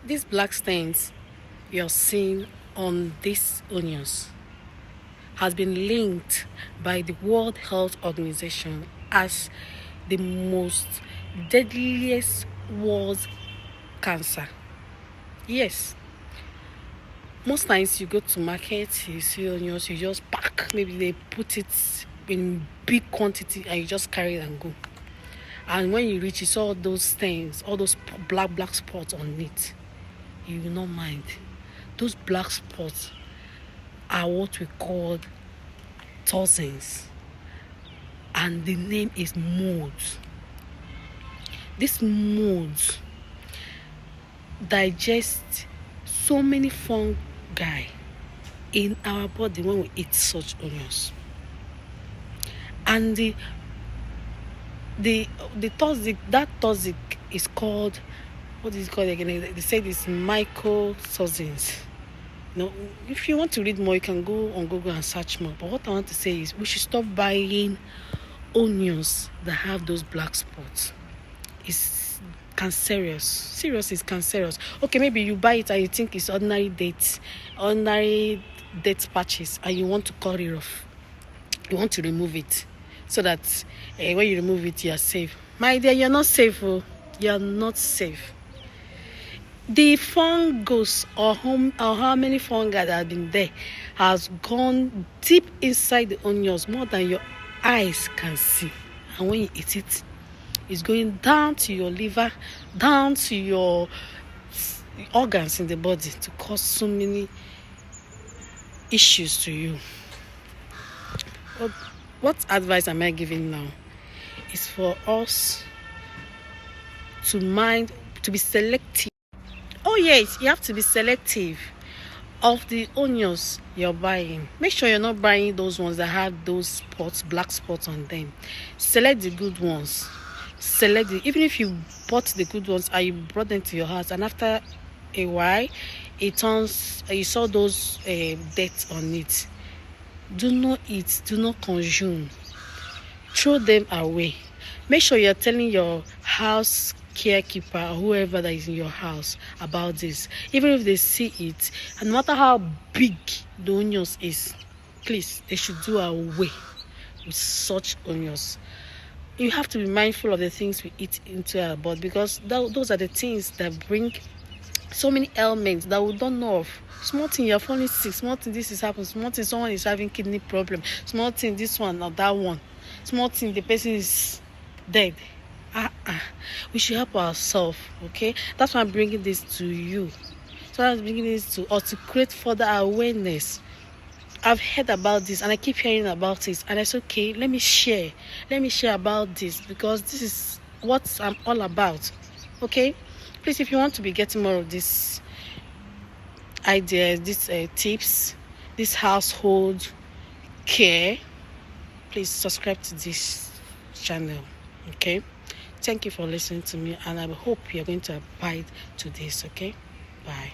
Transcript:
These black stains you're seeing on these onions has been linked by the World Health Organization as the most deadliest world cancer. Yes, most times you go to market, you see onions, you just pack, maybe they put it in big quantity and you just carry it and go. And when you reach, you saw all those stains, all those black spots on it. You will not mind. Those black spots are what we call toxins, and the name is molds. This molds digest so many fungi in our body when we eat such onions. And the toxic, that toxic is called, what is it called again? They said it's mycotoxins. Now, if you want to read more, you can go on Google and search more. But what I want to say is we should stop buying onions that have those black spots. It's cancerous. Serious, is cancerous. Okay, maybe you buy it and you think it's ordinary date patches, and you want to cut it off. You want to remove it so that when you remove it, you are safe. My dear, you're not safe. Oh. You're not safe. The fungus or how many fungi that have been there has gone deep inside the onions, more than your eyes can see. And when you eat it, it's going down to your liver, down to your organs in the body to cause so many issues to you. What advice am I giving now? It's for us to be selective. Oh yes, you have to be selective of the onions you're buying. Make sure you're not buying those ones that have those spots, black spots on them. Select the good ones. Even if you bought the good ones and you brought them to your house, and after a while you saw those dirt on it, do not eat, do not consume, throw them away. Make sure you're telling your house carekeeper or whoever that is in your house about this. Even if they see it, and no matter how big the onions is, please, they should do away with such onions. You have to be mindful of the things we eat into our body, because those are the things that bring so many ailments that we don't know of. Small thing, you're falling sick. Small thing, this is happening. Small thing, someone is having kidney problem. Small thing, this one or that one. Small thing, the person is dead. We should help ourselves, okay? That's why I'm bringing this to you. So I'm bringing this to us to create further awareness. I've heard about this and I keep hearing about it, and I said, okay, let me share about this, because this is what I'm all about. Okay, please, if you want to be getting more of these ideas, these tips, this household care, please subscribe to this channel. Okay, thank you for listening to me, and I hope you're going to abide to this. Okay, bye.